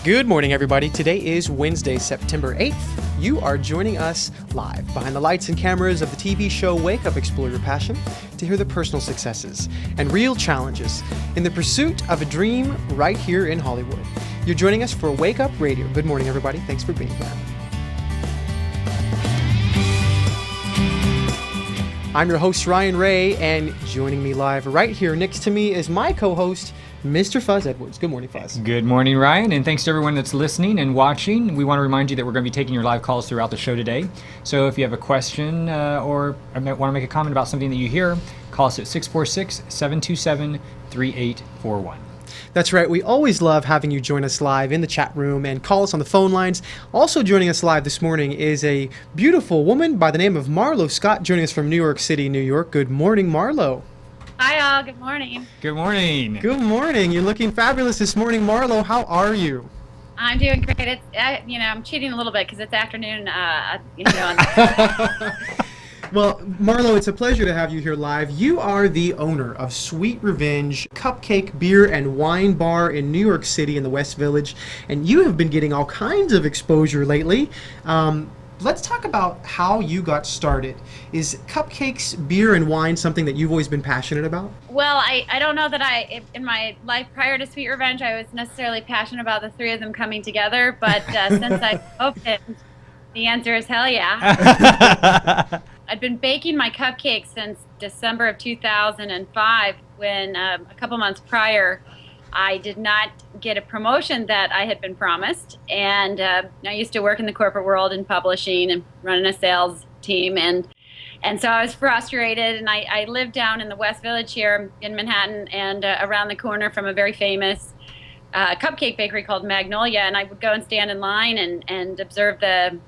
Good morning, everybody. Today is Wednesday, September 8th. You are joining us live behind the lights and cameras of the TV show Wake Up, Explore Your Passion to hear the personal successes and real challenges in the pursuit of a dream right here in Hollywood. You're joining us for Wake Up Radio. Good morning, everybody. Thanks for being here. I'm your host, Ryan Ray, and joining me live right here next to me is my co-host, Mr. Fuzz Edwards. Good morning, Fuzz. Good morning, Ryan, and thanks to everyone that's listening and watching. We want to remind you that we're going to be taking your live calls throughout the show today. So if you have a question or want to make a comment about something that you hear, call us at 646-727-3841. That's right. We always love having you join us live in the chat room and call us on the phone lines. Also joining us live this morning is a beautiful woman by the name of Marlo Scott, joining us from New York City, New York. Good morning, Marlo. Hi, all. Good morning. Good morning. Good morning. You're looking fabulous this morning, Marlo. How are you? I'm doing great. It's I'm cheating a little bit because it's afternoon. Well, Marlo, it's a pleasure to have you here live. You are the owner of Sweet Revenge Cupcake Beer and Wine Bar in New York City in the West Village, and you have been getting all kinds of exposure lately. Let's talk about how you got started. Is cupcakes, beer, and wine something that you've always been passionate about? Well, I don't know that in my life prior to Sweet Revenge, I was necessarily passionate about the three of them coming together, but since I opened, the answer is hell yeah. I'd been baking my cupcakes since December of 2005 when a couple months prior I did not get a promotion that I had been promised, and I used to work in the corporate world in publishing and running a sales team, and so I was frustrated, and I lived down in the West Village here in Manhattan and around the corner from a very famous cupcake bakery called Magnolia, and I would go and stand in line and observe the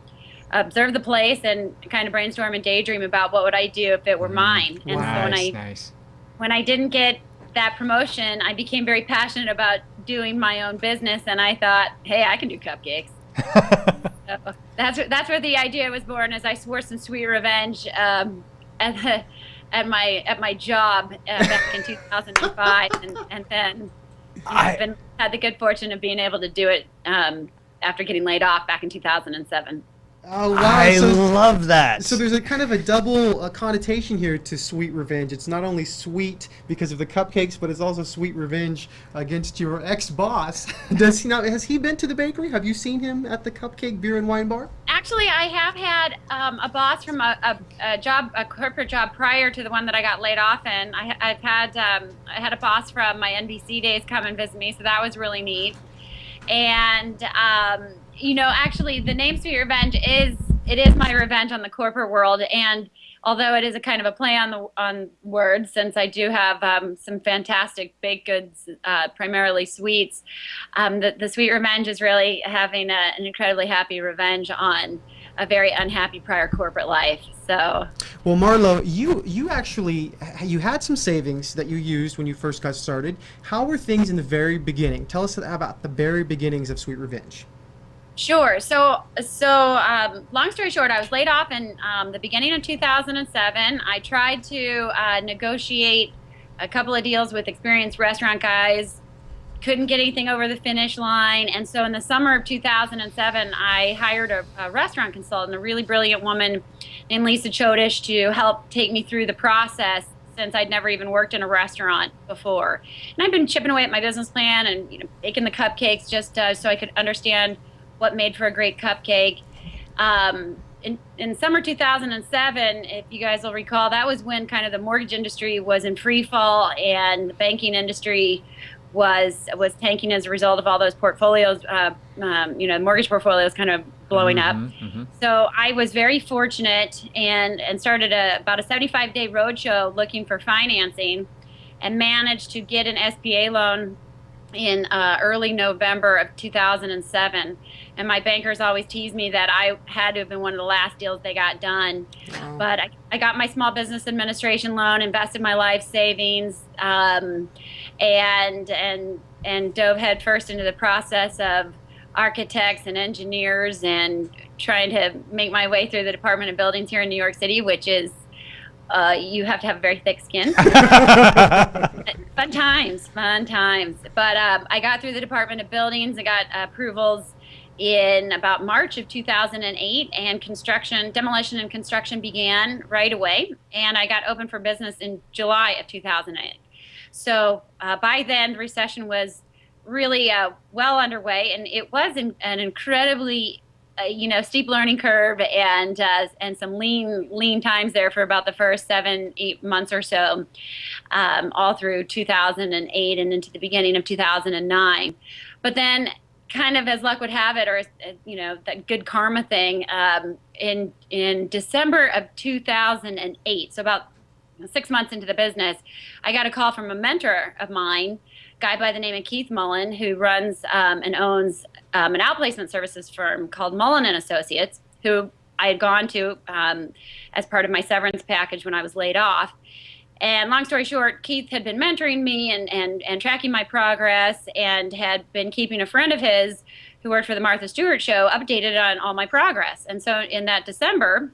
place and kind of brainstorm and daydream about what would I do if it were mine. And so when I didn't get that promotion, I became very passionate about doing my own business, and I thought, hey, I can do cupcakes. So that's where the idea was born, as I swore some Sweet Revenge at my job back in 2005, and then I had the good fortune of being able to do it after getting laid off back in 2007. Oh, wow. I love that. So there's a kind of a double connotation here to Sweet Revenge. It's not only sweet because of the cupcakes, but it's also sweet revenge against your ex-boss. Has he been to the bakery? Have you seen him at the Cupcake Beer and Wine Bar? Actually, I have had a boss from a corporate job prior to the one that I got laid off in. I had a boss from my NBC days come and visit me, so that was really neat. And actually, the name Sweet Revenge is my revenge on the corporate world, and although it is a kind of a play on words, since I do have some fantastic baked goods, primarily sweets, the Sweet Revenge is really having an incredibly happy revenge on a very unhappy prior corporate life. So, well, Marlo, you actually had some savings that you used when you first got started. How were things in the very beginning? Tell us about the very beginnings of Sweet Revenge. Sure. So, long story short, I was laid off in the beginning of 2007. I tried to negotiate a couple of deals with experienced restaurant guys. Couldn't get anything over the finish line. And so in the summer of 2007, I hired a restaurant consultant, a really brilliant woman named Lisa Chodish, to help take me through the process, since I'd never even worked in a restaurant before. And I've been chipping away at my business plan and baking the cupcakes just so I could understand what made for a great cupcake. In summer 2007, if you guys will recall, that was when kind of the mortgage industry was in free fall, and the banking industry was tanking as a result of all those portfolios, mortgage portfolios kind of blowing up. Mm-hmm. So I was very fortunate and started about a 75-day roadshow looking for financing, and managed to get an SBA loan in early November of 2007. And my bankers always tease me that I had to have been one of the last deals they got done. Wow. But I got my small business administration loan, invested my life savings, and dove headfirst into the process of architects and engineers and trying to make my way through the Department of Buildings here in New York City, which is you have to have a very thick skin. Fun times. But I got through the Department of Buildings. I got approvals in about March of 2008, and demolition and construction began right away. And I got open for business in July of 2008. So by then, the recession was really well underway, and it was an incredibly steep learning curve and some lean times there for about the first 7-8 months or so, all through 2008 and into the beginning of 2009. But then, kind of as luck would have it, or that good karma thing, in December of 2008, so about 6 months into the business, I got a call from a mentor of mine, guy by the name of Keith Mullen, who runs and owns an outplacement services firm called Mullen and Associates, who I had gone to as part of my severance package when I was laid off. And long story short, Keith had been mentoring me and tracking my progress, and had been keeping a friend of his who worked for the Martha Stewart show updated on all my progress. And so in that December,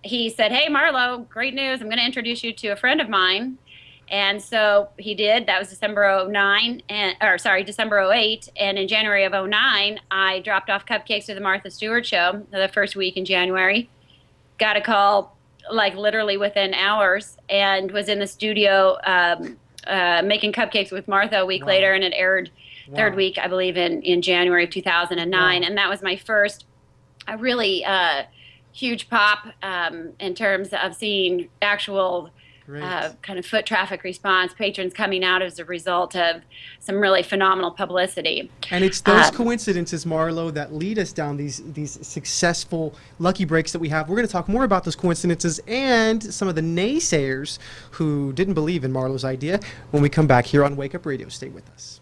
he said, "Hey, Marlo, great news. I'm going to introduce you to a friend of mine." And so he did. That was December 08. And in January of 09, I dropped off cupcakes to the Martha Stewart show the first week in January. Got a call like literally within hours, and was in the studio making cupcakes with Martha a week later, and it aired third week, I believe, in January of 2009. And that was my first really huge pop in terms of seeing actual kind of foot traffic response, patrons coming out as a result of some really phenomenal publicity. And it's those coincidences, Marlo, that lead us down these successful lucky breaks that we have. We're going to talk more about those coincidences and some of the naysayers who didn't believe in Marlo's idea when we come back here on Wake Up Radio. Stay with us.